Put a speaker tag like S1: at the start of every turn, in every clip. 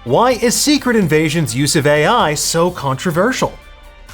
S1: Why is Secret Invasion's use of AI so controversial?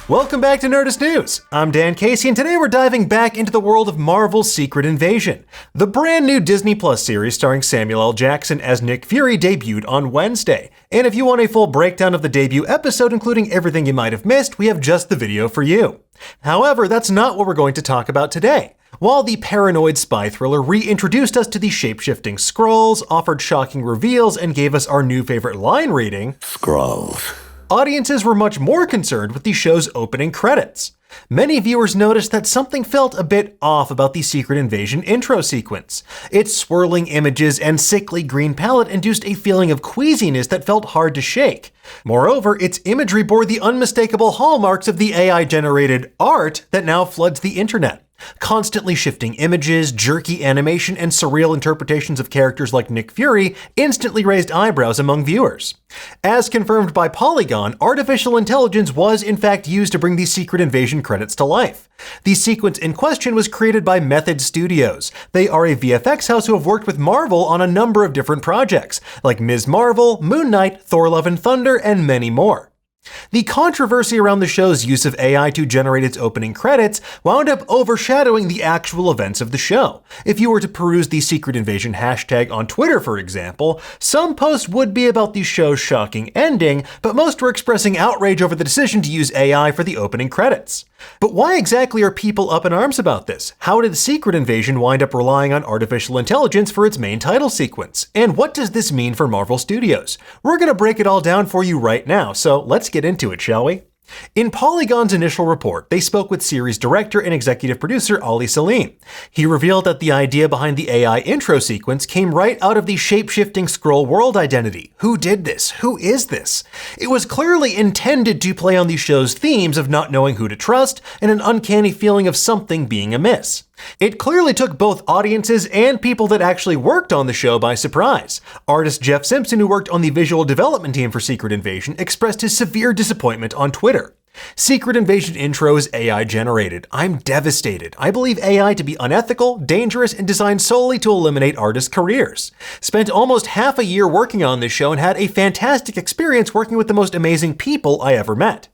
S1: Welcome back to Nerdist News. I'm Dan Casey, and today we're diving back into the world of Marvel's Secret Invasion. The brand new Disney Plus series starring Samuel L. Jackson as Nick Fury debuted on Wednesday. And if you want a full breakdown of the debut episode, including everything you might have missed, we have just the video for you. However, that's not what we're going to talk about today. While the paranoid spy thriller reintroduced us to the shape-shifting Skrulls, offered shocking reveals, and gave us our new favorite line reading,
S2: Skrulls,
S1: audiences were much more concerned with the show's opening credits. Many viewers noticed that something felt a bit off about the Secret Invasion intro sequence. Its swirling images and sickly green palette induced a feeling of queasiness that felt hard to shake. Moreover, its imagery bore the unmistakable hallmarks of the AI-generated art that now floods the internet. Constantly shifting images, jerky animation, and surreal interpretations of characters like Nick Fury instantly raised eyebrows among viewers. As confirmed by Polygon, artificial intelligence was in fact used to bring the Secret Invasion credits to life. The sequence in question was created by Method Studios. They are a VFX house who have worked with Marvel on a number of different projects, like Ms. Marvel, Moon Knight, Thor Love and Thunder, and many more. The controversy around the show's use of AI to generate its opening credits wound up overshadowing the actual events of the show. If you were to peruse the Secret Invasion hashtag on Twitter, for example, some posts would be about the show's shocking ending, but most were expressing outrage over the decision to use AI for the opening credits. But why exactly are people up in arms about this? How did Secret Invasion wind up relying on artificial intelligence for its main title sequence? And what does this mean for Marvel Studios? We're going to break it all down for you right now, so let's get into it, shall we? In Polygon's initial report, they spoke with series director and executive producer Ali Salim. He revealed that the idea behind the AI intro sequence came right out of the shape-shifting Skrull world identity. Who did this? Who is this? It was clearly intended to play on the show's themes of not knowing who to trust and an uncanny feeling of something being amiss. It clearly took both audiences and people that actually worked on the show by surprise. Artist Jeff Simpson, who worked on the visual development team for Secret Invasion, expressed his severe disappointment on Twitter. Secret Invasion intro is AI generated. I'm devastated. I believe AI to be unethical, dangerous, and designed solely to eliminate artists' careers. Spent almost half a year working on this show and had a fantastic experience working with the most amazing people I ever met.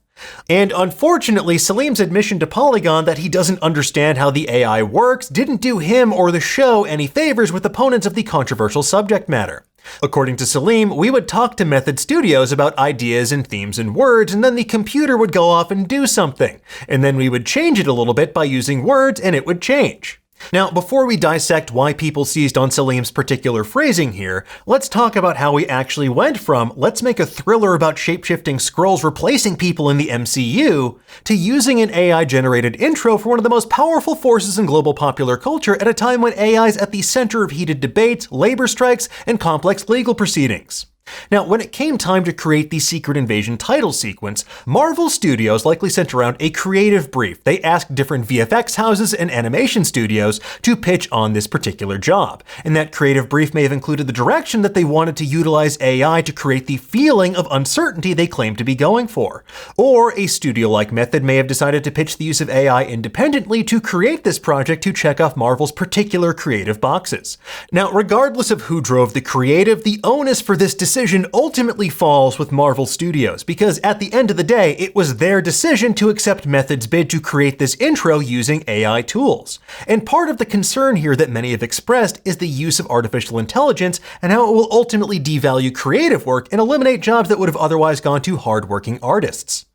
S1: And unfortunately, Salim's admission to Polygon that he doesn't understand how the AI works didn't do him or the show any favors with opponents of the controversial subject matter. According to Salim, we would talk to Method Studios about ideas and themes and words, and then the computer would go off and do something. And then we would change it a little bit by using words, and it would change. Now, before we dissect why people seized on Salim's particular phrasing here, let's talk about how we actually went from let's make a thriller about shape-shifting Skrulls replacing people in the MCU to using an AI-generated intro for one of the most powerful forces in global popular culture at a time when AI is at the center of heated debates, labor strikes, and complex legal proceedings. Now, when it came time to create the Secret Invasion title sequence, Marvel Studios likely sent around a creative brief. They asked different VFX houses and animation studios to pitch on this particular job. And that creative brief may have included the direction that they wanted to utilize AI to create the feeling of uncertainty they claimed to be going for. Or a studio like Method may have decided to pitch the use of AI independently to create this project to check off Marvel's particular creative boxes. Now, regardless of who drove the creative, the onus for this decision ultimately falls with Marvel Studios, because at the end of the day, it was their decision to accept Method's bid to create this intro using AI tools. And part of the concern here that many have expressed is the use of artificial intelligence and how it will ultimately devalue creative work and eliminate jobs that would have otherwise gone to hardworking artists.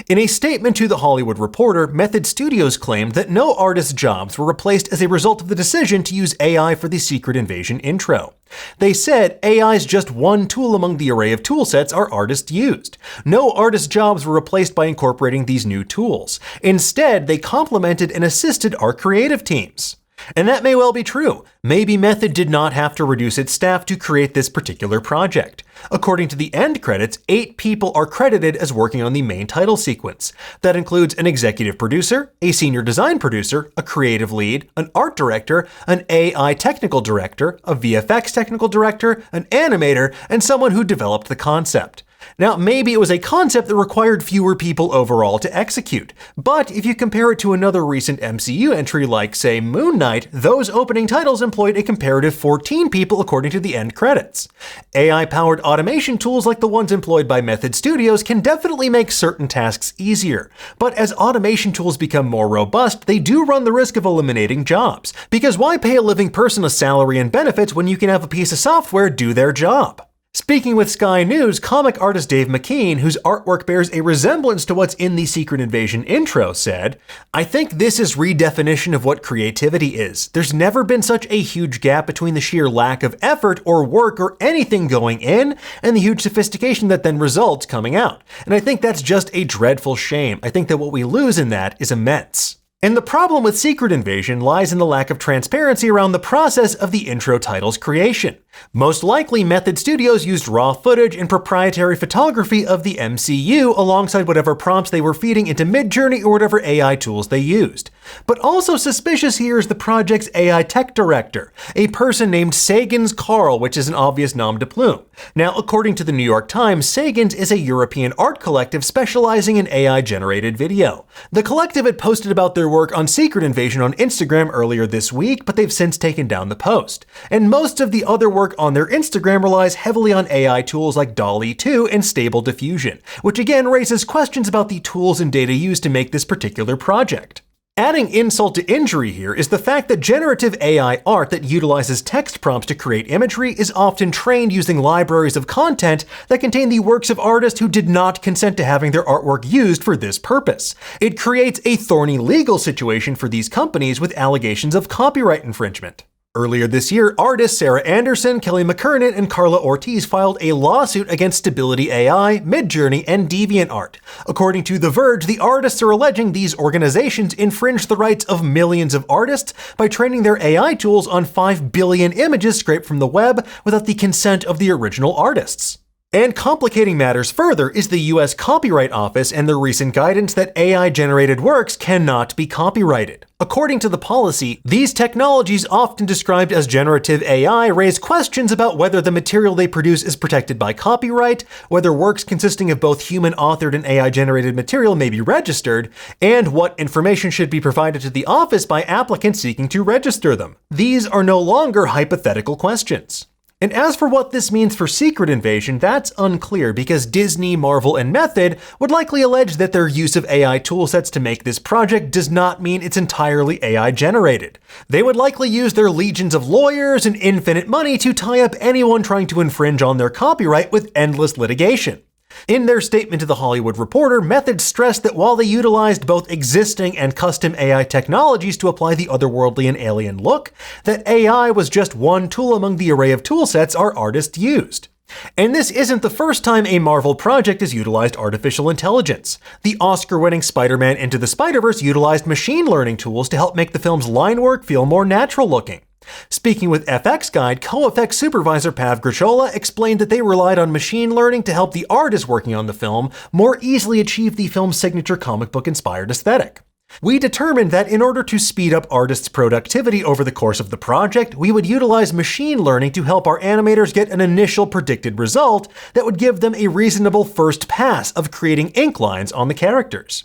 S1: In a statement to The Hollywood Reporter, Method Studios claimed that no artists' jobs were replaced as a result of the decision to use AI for the Secret Invasion intro. They said AI is just one tool among the array of toolsets our artists used. No artists' jobs were replaced by incorporating these new tools. Instead, they complemented and assisted our creative teams. And that may well be true. Maybe Method did not have to reduce its staff to create this particular project. According to the end credits, 8 people are credited as working on the main title sequence. That includes an executive producer, a senior design producer, a creative lead, an art director, an AI technical director, a VFX technical director, an animator, and someone who developed the concept. Now, maybe it was a concept that required fewer people overall to execute, but if you compare it to another recent MCU entry like, say, Moon Knight, those opening titles employed a comparative 14 people according to the end credits. AI-powered automation tools like the ones employed by Method Studios can definitely make certain tasks easier, but as automation tools become more robust, they do run the risk of eliminating jobs, because why pay a living person a salary and benefits when you can have a piece of software do their job? Speaking with Sky News, comic artist Dave McKean, whose artwork bears a resemblance to what's in the Secret Invasion intro, said, "I think this is redefinition of what creativity is. There's never been such a huge gap between the sheer lack of effort or work or anything going in and the huge sophistication that then results coming out. And I think that's just a dreadful shame. I think that what we lose in that is immense." And the problem with Secret Invasion lies in the lack of transparency around the process of the intro title's creation. Most likely, Method Studios used raw footage and proprietary photography of the MCU alongside whatever prompts they were feeding into Midjourney or whatever AI tools they used. But also suspicious here is the project's AI tech director, a person named Sagans Carl, which is an obvious nom de plume. Now, according to the New York Times, Sagans is a European art collective specializing in AI-generated video. The collective had posted about their work on Secret Invasion on Instagram earlier this week, but they've since taken down the post. And most of the other work on their Instagram relies heavily on AI tools like DALL-E 2 and Stable Diffusion, which again raises questions about the tools and data used to make this particular project. Adding insult to injury here is the fact that generative AI art that utilizes text prompts to create imagery is often trained using libraries of content that contain the works of artists who did not consent to having their artwork used for this purpose. It creates a thorny legal situation for these companies with allegations of copyright infringement. Earlier this year, artists Sarah Anderson, Kelly McKernan, and Carla Ortiz filed a lawsuit against Stability AI, Midjourney, and DeviantArt. According to The Verge, the artists are alleging these organizations infringe the rights of millions of artists by training their AI tools on 5 billion images scraped from the web without the consent of the original artists. And complicating matters further is the US Copyright Office and their recent guidance that AI-generated works cannot be copyrighted. According to the policy, these technologies, often described as generative AI, raise questions about whether the material they produce is protected by copyright, whether works consisting of both human-authored and AI-generated material may be registered, and what information should be provided to the office by applicants seeking to register them. These are no longer hypothetical questions. And as for what this means for Secret Invasion, that's unclear because Disney, Marvel, and Method would likely allege that their use of AI toolsets to make this project does not mean it's entirely AI generated. They would likely use their legions of lawyers and infinite money to tie up anyone trying to infringe on their copyright with endless litigation. In their statement to The Hollywood Reporter, Method stressed that while they utilized both existing and custom AI technologies to apply the otherworldly and alien look, that AI was just one tool among the array of toolsets our artists used. And this isn't the first time a Marvel project has utilized artificial intelligence. The Oscar-winning Spider-Man Into the Spider-Verse utilized machine learning tools to help make the film's line work feel more natural looking. Speaking with FX Guide, co-effects supervisor Pav Grichola explained that they relied on machine learning to help the artists working on the film more easily achieve the film's signature comic book-inspired aesthetic. We determined that in order to speed up artists' productivity over the course of the project, we would utilize machine learning to help our animators get an initial predicted result that would give them a reasonable first pass of creating ink lines on the characters.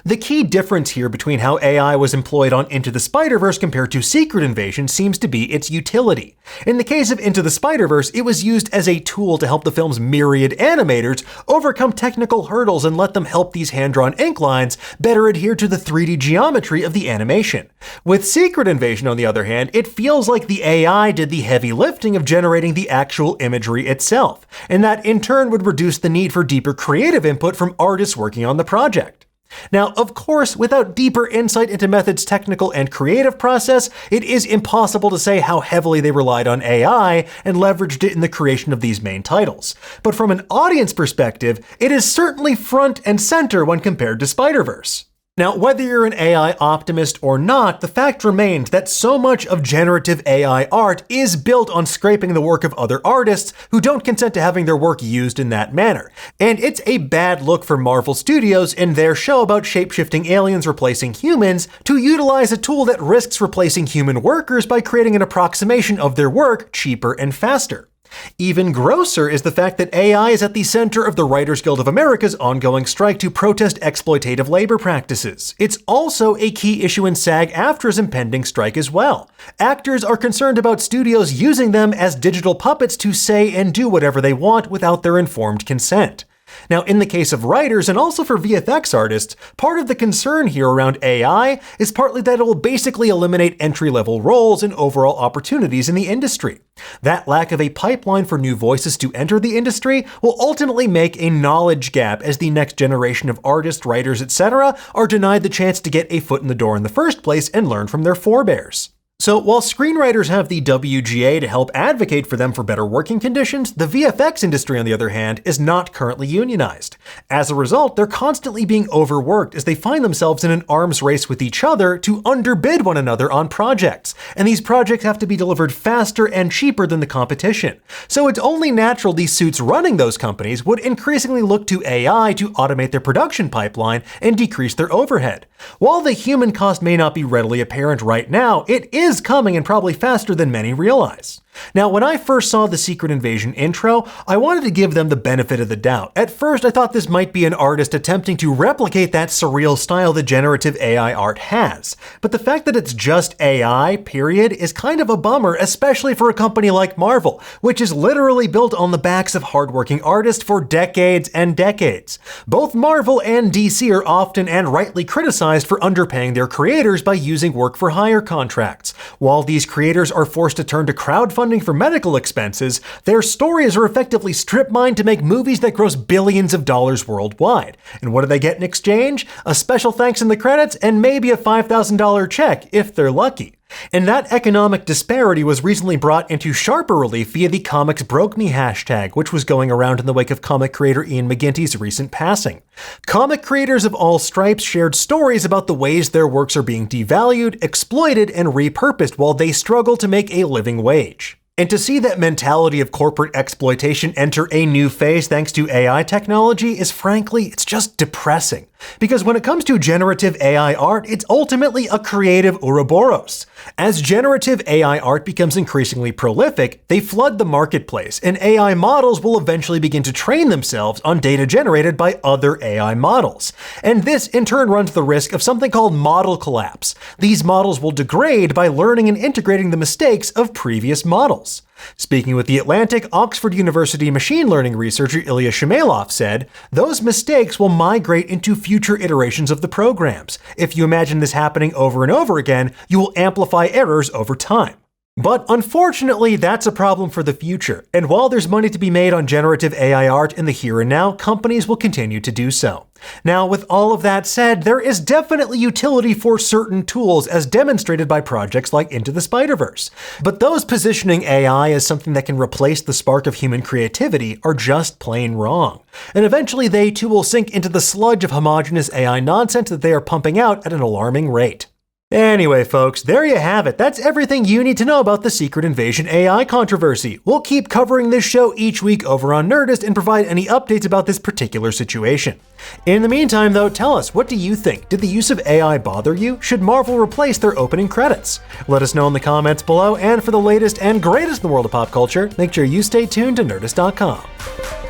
S1: The key difference here between how AI was employed on Into the Spider-Verse compared to Secret Invasion seems to be its utility. In the case of Into the Spider-Verse, it was used as a tool to help the film's myriad animators overcome technical hurdles and let them help these hand-drawn ink lines better adhere to the 3D geometry of the animation. With Secret Invasion, on the other hand, it feels like the AI did the heavy lifting of generating the actual imagery itself, and that in turn would reduce the need for deeper creative input from artists working on the project. Now, of course, without deeper insight into Method's technical and creative process, it is impossible to say how heavily they relied on AI and leveraged it in the creation of these main titles. But from an audience perspective, it is certainly front and center when compared to Spider-Verse. Now, whether you're an AI optimist or not, the fact remains that so much of generative AI art is built on scraping the work of other artists who don't consent to having their work used in that manner. And it's a bad look for Marvel Studios in their show about shape-shifting aliens replacing humans to utilize a tool that risks replacing human workers by creating an approximation of their work cheaper and faster. Even grosser is the fact that AI is at the center of the Writers Guild of America's ongoing strike to protest exploitative labor practices. It's also a key issue in SAG-AFTRA's impending strike as well. Actors are concerned about studios using them as digital puppets to say and do whatever they want without their informed consent. Now, in the case of writers and also for VFX artists, part of the concern here around AI is partly that it will basically eliminate entry-level roles and overall opportunities in the industry. That lack of a pipeline for new voices to enter the industry will ultimately make a knowledge gap as the next generation of artists, writers, etc. are denied the chance to get a foot in the door in the first place and learn from their forebears. So while screenwriters have the WGA to help advocate for them for better working conditions, the VFX industry, on the other hand, is not currently unionized. As a result, they're constantly being overworked as they find themselves in an arms race with each other to underbid one another on projects. And these projects have to be delivered faster and cheaper than the competition. So it's only natural these suits running those companies would increasingly look to AI to automate their production pipeline and decrease their overhead. While the human cost may not be readily apparent right now, it is coming and probably faster than many realize. Now, when I first saw the Secret Invasion intro, I wanted to give them the benefit of the doubt. At first, I thought this might be an artist attempting to replicate that surreal style that generative AI art has. But the fact that it's just AI, period, is kind of a bummer, especially for a company like Marvel, which is literally built on the backs of hardworking artists for decades and decades. Both Marvel and DC are often and rightly criticized for underpaying their creators by using work-for-hire contracts. While these creators are forced to turn to crowdfunding for medical expenses, their stories are effectively strip mined to make movies that gross billions of dollars worldwide. And what do they get in exchange? A special thanks in the credits and maybe a $5,000 check if they're lucky. And that economic disparity was recently brought into sharper relief via the Comics Broke Me hashtag, which was going around in the wake of comic creator Ian McGinty's recent passing. Comic creators of all stripes shared stories about the ways their works are being devalued, exploited, and repurposed while they struggle to make a living wage. And to see that mentality of corporate exploitation enter a new phase thanks to AI technology is frankly, it's just depressing. Because when it comes to generative AI art, it's ultimately a creative Ouroboros. As generative AI art becomes increasingly prolific, they flood the marketplace, and AI models will eventually begin to train themselves on data generated by other AI models. And this in turn runs the risk of something called model collapse. These models will degrade by learning and integrating the mistakes of previous models. Speaking with The Atlantic, Oxford University machine learning researcher Ilya Shmailov said, "Those mistakes will migrate into future iterations of the programs. If you imagine this happening over and over again, you will amplify errors over time." But unfortunately, that's a problem for the future. And while there's money to be made on generative AI art in the here and now, companies will continue to do so. Now, with all of that said, there is definitely utility for certain tools as demonstrated by projects like Into the Spider-Verse. But those positioning AI as something that can replace the spark of human creativity are just plain wrong. And eventually they too will sink into the sludge of homogeneous AI nonsense that they are pumping out at an alarming rate. Anyway, folks, there you have it. That's everything you need to know about the Secret Invasion AI controversy. We'll keep covering this show each week over on Nerdist and provide any updates about this particular situation. In the meantime, though, tell us, what do you think? Did the use of AI bother you? Should Marvel replace their opening credits? Let us know in the comments below, and for the latest and greatest in the world of pop culture, make sure you stay tuned to Nerdist.com.